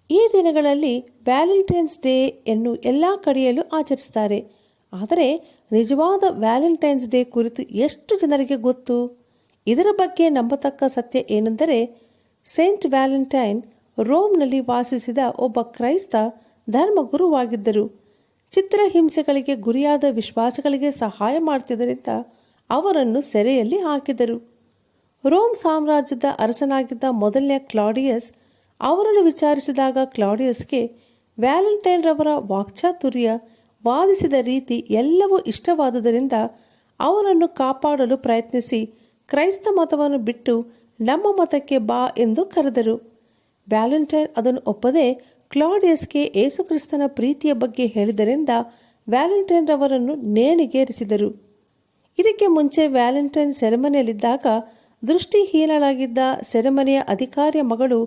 ಈ ದಿನಗಳಲ್ಲಿ Valentine's day ಯನ್ನು ಎಲ್ಲ ಕಡೆಯಲ್ಲೂ ಆಚರಿಸ್ತಾರೆ. ಆದರೆ ನಿಜವಾದ ವ್ಯಾಲೆಂಟೈನ್ಸ್ ಡೇ ಕುರಿತು ಎಷ್ಟು ಜನರಿಗೆ ಗೊತ್ತು? ಇದರ ಬಗ್ಗೆ ನಂಬತಕ್ಕ ಸತ್ಯ ಏನೆಂದರೆ, ಸೇಂಟ್ ವ್ಯಾಲೆಂಟೈನ್ ರೋಮ್ನಲ್ಲಿ ವಾಸಿಸಿದ ಒಬ್ಬ ಕ್ರೈಸ್ತ ಧರ್ಮಗುರುವಾಗಿದ್ದರು. ಚಿತ್ರಹಿಂಸೆಗಳಿಗೆ ಗುರಿಯಾದ ವಿಶ್ವಾಸಿಗಳಿಗೆ ಸಹಾಯ ಮಾಡುತ್ತಿದ್ದರಿಂದ ಅವರನ್ನು ಸೆರೆಯಲ್ಲಿ ಹಾಕಿದರು. ರೋಮ್ ಸಾಮ್ರಾಜ್ಯದ ಅರಸನಾಗಿದ್ದ ಮೊದಲನೇ ಕ್ಲಾಡಿಯಸ್ ಅವರನ್ನು ವಿಚಾರಿಸಿದಾಗ ಕ್ಲಾಡಿಯಸ್ಗೆ ವ್ಯಾಲೆಂಟೈನ್ ರವರ ವಾಕ್ಚಾತುರ್ಯ, ವಾದಿಸಿದ ರೀತಿ ಎಲ್ಲವೂ ಇಷ್ಟವಾದುದರಿಂದ ಅವರನ್ನು ಕಾಪಾಡಲು ಪ್ರಯತ್ನಿಸಿ ಕ್ರೈಸ್ತ ಮತವನ್ನು ಬಿಟ್ಟು ನಮ್ಮ ಮತಕ್ಕೆ ಬಾ ಎಂದು ಕರೆದರು. ವ್ಯಾಲೆಂಟೈನ್ ಅದನ್ನು ಒಪ್ಪದೆ ಕ್ಲಾಡಿಯಸ್ಗೆ ಯೇಸುಕ್ರಿಸ್ತನ ಪ್ರೀತಿಯ ಬಗ್ಗೆ ಹೇಳಿದ್ದರಿಂದ ವ್ಯಾಲೆಂಟೈನ್ ರವರನ್ನು ನೇಣಿಗೇರಿಸಿದರು. ಇದಕ್ಕೆ ಮುಂಚೆ ವ್ಯಾಲೆಂಟೈನ್ ಸೆರೆಮನೆಯಲ್ಲಿದ್ದಾಗ ದೃಷ್ಟಿಹೀನಳಾಗಿದ್ದ ಸೆರೆಮನೆಯ ಅಧಿಕಾರಿಯ ಮಗಳು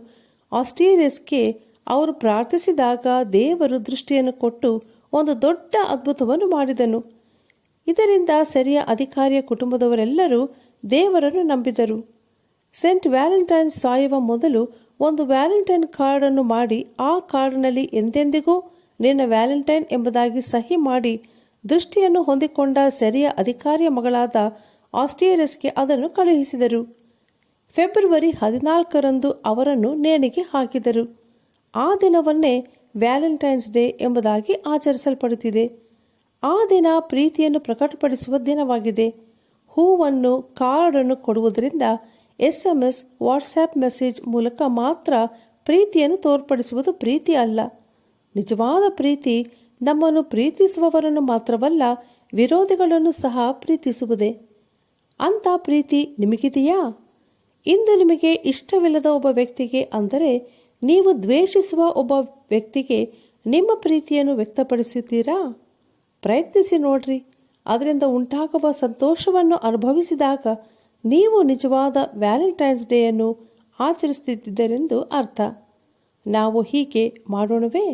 ಆಸ್ಟಿಯಸ್ಗೆ ಅವರು ಪ್ರಾರ್ಥಿಸಿದಾಗ ದೇವರು ದೃಷ್ಟಿಯನ್ನು ಕೊಟ್ಟು ಒಂದು ದೊಡ್ಡ ಅದ್ಭುತವನ್ನು ಮಾಡಿದನು. ಇದರಿಂದ ಸೆರೆಯ ಅಧಿಕಾರಿಯ ಕುಟುಂಬದವರೆಲ್ಲರೂ ದೇವರನ್ನು ನಂಬಿದರು. ಸೇಂಟ್ ವ್ಯಾಲೆಂಟೈನ್ ಸಾಯುವ ಮೊದಲು ಒಂದು ವ್ಯಾಲೆಂಟೈನ್ ಕಾರ್ಡನ್ನು ಮಾಡಿ ಆ ಕಾರ್ಡ್ನಲ್ಲಿ ಎಂದೆಂದಿಗೂ ನಿನ್ನ ವ್ಯಾಲೆಂಟೈನ್ ಎಂಬುದಾಗಿ ಸಹಿ ಮಾಡಿ ದೃಷ್ಟಿಯನ್ನು ಹೊಂದಿಕೊಂಡ ಸೆರೆಯ ಅಧಿಕಾರಿಯ ಮಗಳಾದ ಆಸ್ಟಿಯಸ್ಗೆ ಅದನ್ನು ಕಳುಹಿಸಿದರು. ಫೆಬ್ರವರಿ 14ರಂದು ಅವರನ್ನು ನೇಣಿಗೆ ಹಾಕಿದರು. ಆ ದಿನವನ್ನೇ ವ್ಯಾಲೆಂಟೈನ್ಸ್ ಡೇ ಎಂಬುದಾಗಿ ಆಚರಿಸಲ್ಪಡುತ್ತಿದೆ. ಆ ದಿನ ಪ್ರೀತಿಯನ್ನು ಪ್ರಕಟಪಡಿಸುವ ದಿನವಾಗಿದೆ. ಹೂವನ್ನು, ಕಾರ್ಡನ್ನು ಕೊಡುವುದರಿಂದ SMS, ವಾಟ್ಸ್ಆ್ಯಪ್ ಮೆಸೇಜ್ ಮೂಲಕ ಮಾತ್ರ ಪ್ರೀತಿಯನ್ನು ತೋರ್ಪಡಿಸುವುದು ಪ್ರೀತಿ ಅಲ್ಲ. ನಿಜವಾದ ಪ್ರೀತಿ ನಮ್ಮನ್ನು ಪ್ರೀತಿಸುವವರನ್ನು ಮಾತ್ರವಲ್ಲ, ವಿರೋಧಿಗಳನ್ನು ಸಹ ಪ್ರೀತಿಸುವುದೇ. ಅಂಥ ಪ್ರೀತಿ ನಿಮಗಿದೆಯಾ? ಇಂದು ನಿಮಗೆ ಇಷ್ಟವಿಲ್ಲದ ಒಬ್ಬ ವ್ಯಕ್ತಿಗೆ, ಅಂದರೆ ನೀವು ದ್ವೇಷಿಸುವ ಒಬ್ಬ ವ್ಯಕ್ತಿಗೆ ನಿಮ್ಮ ಪ್ರೀತಿಯನ್ನು ವ್ಯಕ್ತಪಡಿಸುತ್ತೀರಾ? ಪ್ರಯತ್ನಿಸಿ ನೋಡ್ರಿ. ಅದರಿಂದ ಉಂಟಾಗುವ ಸಂತೋಷವನ್ನು ಅನುಭವಿಸಿದಾಗ ನೀವು ನಿಜವಾದ ವ್ಯಾಲೆಂಟೈನ್ಸ್ ಡೇಯನ್ನು ಆಚರಿಸುತ್ತಿದ್ದರೆಂದು ಅರ್ಥ. ನಾವು ಹೀಗೆ ಮಾಡೋಣವೇ?